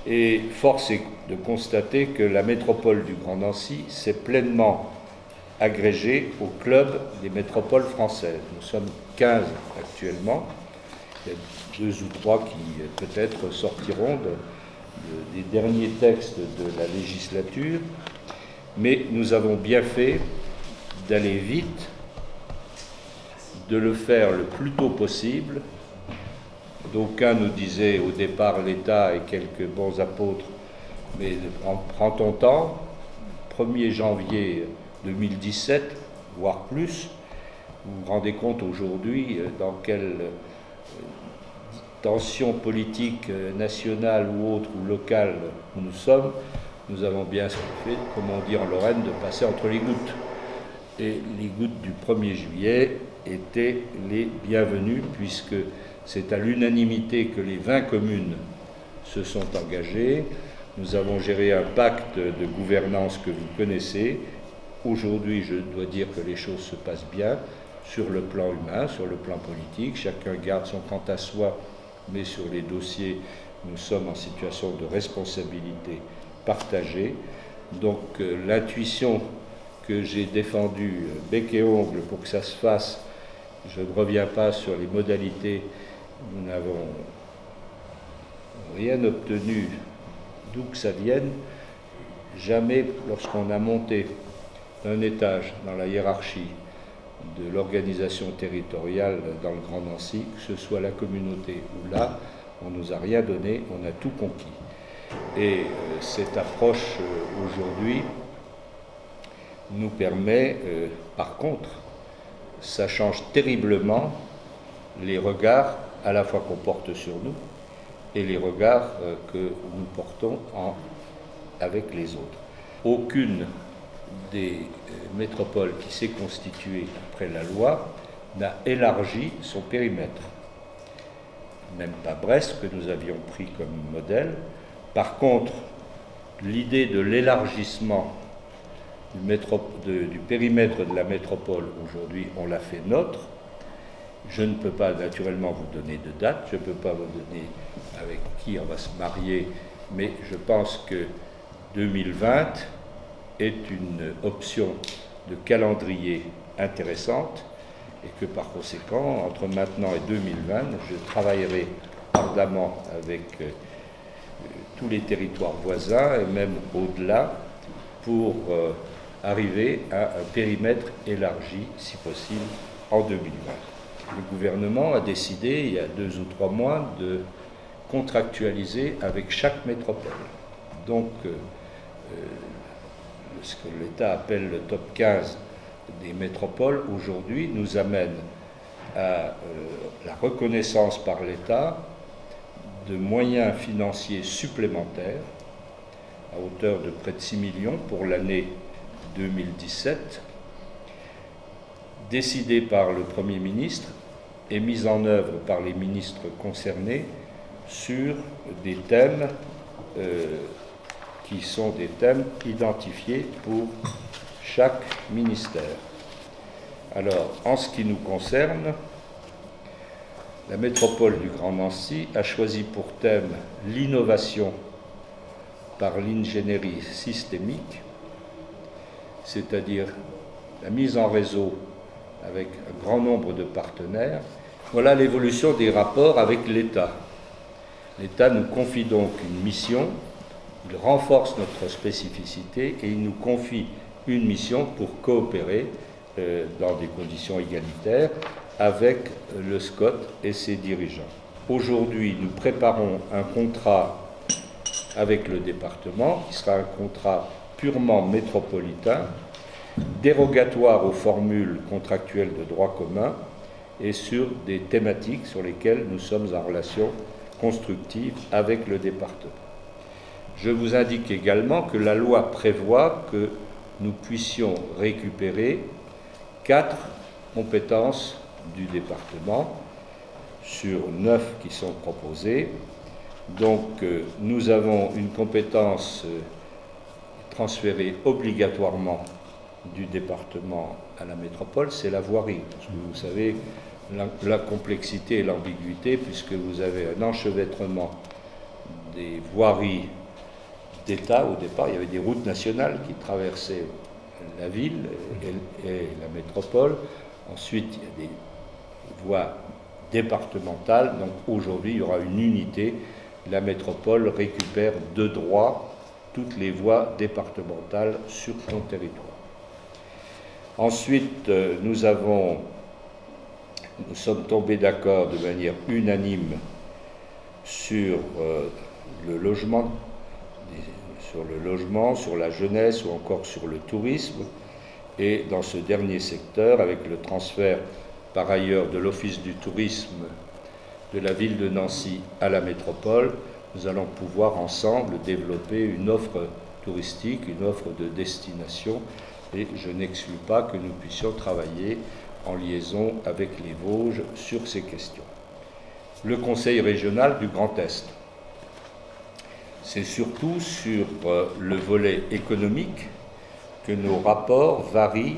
Et force est de constater que la métropole du Grand Nancy s'est pleinement agrégée au club des métropoles françaises. Nous sommes 15 actuellement. Il y a 2 ou 3 qui peut-être sortiront des derniers textes de la législature. Mais nous avons bien fait d'aller vite, de le faire le plus tôt possible. D'aucuns nous disaient au départ l'État et quelques bons apôtres, mais prends ton temps, 1er janvier 2017, voire plus. Vous vous rendez compte aujourd'hui dans quelle tension politique nationale ou autre ou locale nous sommes. Nous avons bien fait, comme on dit en Lorraine, de passer entre les gouttes. Et les gouttes du 1er juillet étaient les bienvenues, puisque c'est à l'unanimité que les 20 communes se sont engagées. Nous avons géré un pacte de gouvernance que vous connaissez. Aujourd'hui, je dois dire que les choses se passent bien sur le plan humain, sur le plan politique. Chacun garde son quant à soi, mais sur les dossiers, nous sommes en situation de responsabilité partagée. Donc l'intuition que j'ai défendue bec et ongle pour que ça se fasse, je ne reviens pas sur les modalités. Nous n'avons rien obtenu d'où que ça vienne. Jamais, lorsqu'on a monté un étage dans la hiérarchie de l'organisation territoriale dans le Grand Nancy, que ce soit la communauté ou là, on ne nous a rien donné, on a tout conquis. Et cette approche aujourd'hui nous permet, par contre, ça change terriblement les regards à la fois qu'on porte sur nous et les regards que nous portons avec les autres. Aucune des métropoles qui s'est constituée après la loi n'a élargi son périmètre. Même pas Brest, que nous avions pris comme modèle. Par contre, l'idée de l'élargissement du périmètre de la métropole, aujourd'hui, on l'a fait nôtre. Je ne peux pas naturellement vous donner de date, je ne peux pas vous donner avec qui on va se marier, mais je pense que 2020 est une option de calendrier intéressante et que par conséquent, entre maintenant et 2020, je travaillerai ardemment avec tous les territoires voisins et même au-delà pour arriver à un périmètre élargi, si possible, en 2020. Le gouvernement a décidé, il y a 2 ou 3 mois, de contractualiser avec chaque métropole. Donc, ce que l'État appelle le top 15 des métropoles, aujourd'hui, nous amène à la reconnaissance par l'État de moyens financiers supplémentaires à hauteur de près de 6 millions pour l'année 2017, décidé par le Premier ministre et mis en œuvre par les ministres concernés sur des thèmes qui sont des thèmes identifiés pour chaque ministère. Alors, en ce qui nous concerne, la métropole du Grand Nancy a choisi pour thème l'innovation par l'ingénierie systémique, c'est-à-dire la mise en réseau avec un grand nombre de partenaires. Voilà l'évolution des rapports avec l'État. L'État nous confie donc une mission, il renforce notre spécificité et il nous confie une mission pour coopérer dans des conditions égalitaires avec le SCOT et ses dirigeants. Aujourd'hui, nous préparons un contrat avec le département qui sera un contrat purement métropolitain, dérogatoire aux formules contractuelles de droit commun et sur des thématiques sur lesquelles nous sommes en relation constructive avec le département. Je vous indique également que la loi prévoit que nous puissions récupérer 4 compétences du département sur 9 qui sont proposées. Donc nous avons une compétence transférée obligatoirement du département à la métropole, c'est la voirie. Parce que vous savez, la complexité et l'ambiguïté, puisque vous avez un enchevêtrement des voiries d'État au départ. Il y avait des routes nationales qui traversaient la ville et la métropole. Ensuite, il y a des voies départementales. Donc aujourd'hui, il y aura une unité. La métropole récupère de droit toutes les voies départementales sur son territoire. Ensuite, nous sommes tombés d'accord de manière unanime sur le logement, sur la jeunesse ou encore sur le tourisme. Et dans ce dernier secteur, avec le transfert par ailleurs de l'Office du tourisme de la ville de Nancy à la métropole, nous allons pouvoir ensemble développer une offre touristique, une offre de destination, et je n'exclus pas que nous puissions travailler en liaison avec les Vosges sur ces questions. Le Conseil régional du Grand Est, c'est surtout sur le volet économique que nos rapports varient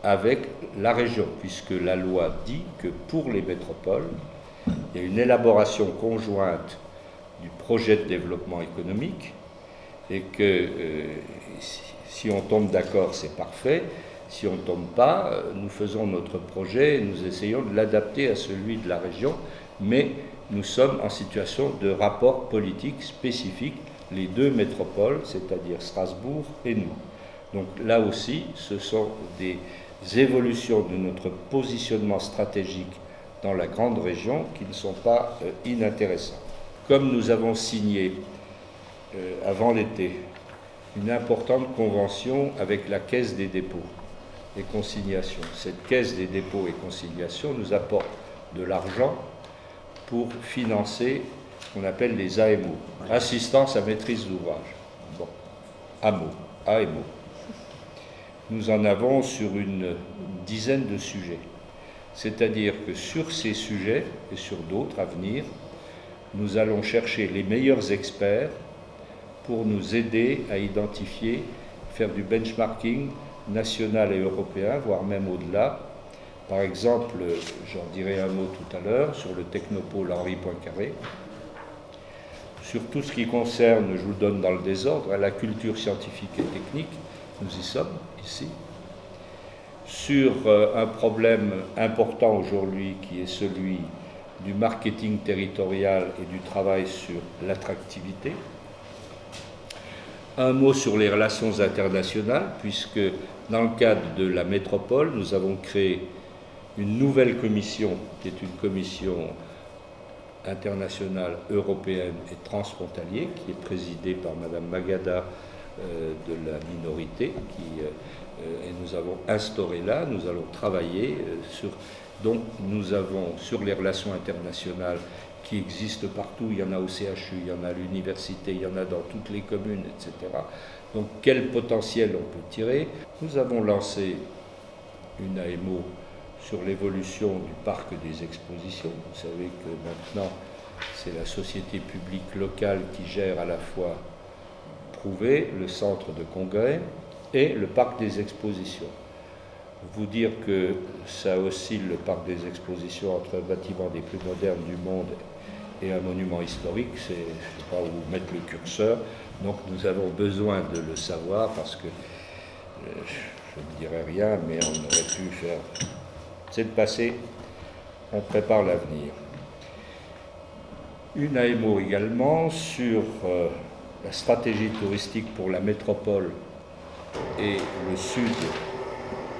avec la région, puisque la loi dit que pour les métropoles, il y a une élaboration conjointe du projet de développement économique et que si on tombe d'accord, c'est parfait. Si on ne tombe pas, nous faisons notre projet et nous essayons de l'adapter à celui de la région, mais nous sommes en situation de rapport politique spécifique, les deux métropoles, c'est-à-dire Strasbourg et nous. Donc là aussi, ce sont des évolutions de notre positionnement stratégique dans la grande région qui ne sont pas inintéressantes. Comme nous avons signé avant l'été une importante convention avec la Caisse des dépôts et consignations, cette Caisse des dépôts et consignations nous apporte de l'argent pour financer ce qu'on appelle les AMO, assistance à maîtrise d'ouvrage. Bon, AMO. Nous en avons sur une dizaine de sujets. C'est-à-dire que sur ces sujets et sur d'autres à venir, nous allons chercher les meilleurs experts pour nous aider à identifier, faire du benchmarking national et européen, voire même au-delà. Par exemple, j'en dirai un mot tout à l'heure, sur le technopôle Henri Poincaré. Sur tout ce qui concerne, je vous le donne dans le désordre, la culture scientifique et technique, nous y sommes, ici. Sur un problème important aujourd'hui qui est celui du marketing territorial et du travail sur l'attractivité. Un mot sur les relations internationales, puisque dans le cadre de la métropole, nous avons créé une nouvelle commission, qui est une commission internationale, européenne et transfrontalière, qui est présidée par Madame Magada de la minorité, et nous avons instauré là, nous allons travailler sur... Donc nous avons sur les relations internationales qui existent partout, il y en a au CHU, il y en a à l'université, il y en a dans toutes les communes, etc. Donc quel potentiel on peut tirer? Nous avons lancé une AMO sur l'évolution du parc des expositions. Vous savez que maintenant c'est la société publique locale qui gère à la fois Prouvé, le centre de congrès et le parc des expositions. Vous dire que ça oscille, le parc des expositions, entre un bâtiment des plus modernes du monde et un monument historique, c'est, je ne sais pas où mettre le curseur, donc nous avons besoin de le savoir parce que je ne dirais rien, mais on aurait pu faire. C'est le passé, on prépare l'avenir. Une AMO également sur la stratégie touristique pour la métropole et le sud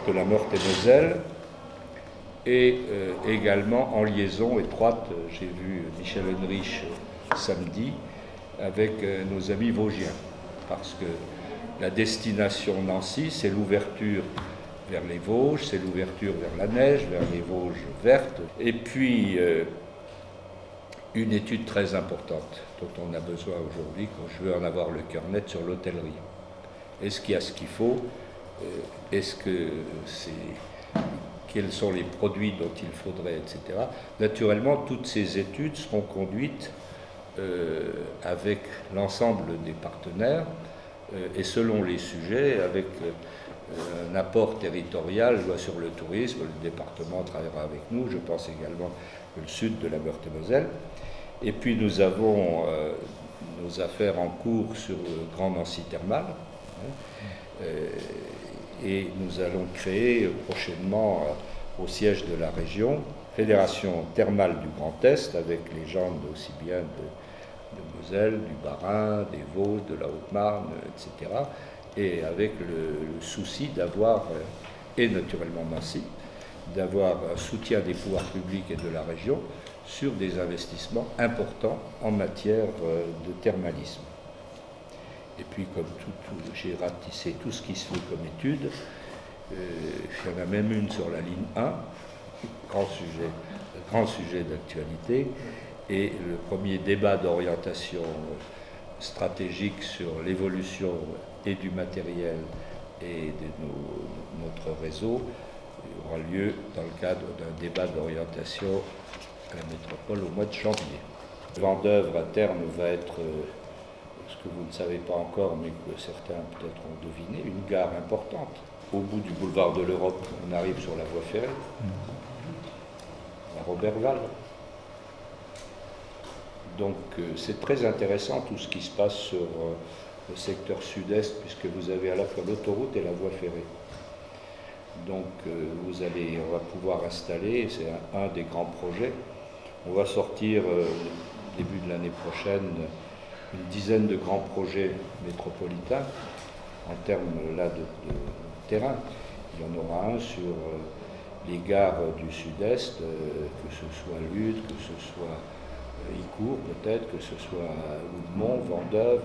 de la Meurthe-et-Moselle, et également en liaison étroite, j'ai vu Michel Henrich samedi, avec nos amis vosgiens, parce que la destination Nancy, c'est l'ouverture vers les Vosges, c'est l'ouverture vers la neige, vers les Vosges vertes, et puis une étude très importante dont on a besoin aujourd'hui, quand je veux en avoir le cœur net, sur l'hôtellerie. Est-ce qu'il y a ce qu'il faut? Est-ce que quels sont les produits dont il faudrait, etc. Naturellement, toutes ces études seront conduites avec l'ensemble des partenaires et selon les sujets, avec un apport territorial, sur le tourisme, le département travaillera avec nous, je pense également le sud de la Meurthe-et-Moselle. Et puis nous avons nos affaires en cours sur le Grand Nancy Thermal. Et nous allons créer prochainement au siège de la région Fédération thermale du Grand Est, avec les gens aussi bien de Moselle, du Bas-Rhin, des Vosges, de la Haute-Marne, etc. Et avec le souci d'avoir, et naturellement Nancy, d'avoir un soutien des pouvoirs publics et de la région sur des investissements importants en matière de thermalisme. Et puis, comme j'ai ratissé tout ce qui se fait comme étude, il y en a même une sur la ligne 1, grand sujet d'actualité, et le premier débat d'orientation stratégique sur l'évolution et du matériel et de notre réseau aura lieu dans le cadre d'un débat d'orientation à la métropole au mois de janvier. Le Vendeuvre à terme va être, ce que vous ne savez pas encore, mais que certains peut-être ont deviné, une gare importante. Au bout du boulevard de l'Europe, on arrive sur la voie ferrée, à Roberval. Donc c'est très intéressant tout ce qui se passe sur le secteur sud-est, puisque vous avez à la fois l'autoroute et la voie ferrée. Donc on va pouvoir installer, c'est un des grands projets. On va sortir début de l'année prochaine une dizaine de grands projets métropolitains en termes là de terrain. Il y en aura un sur les gares du sud-est, que ce soit Lude, que ce soit Icourt peut-être, que ce soit Houdemont, Vendeuvre,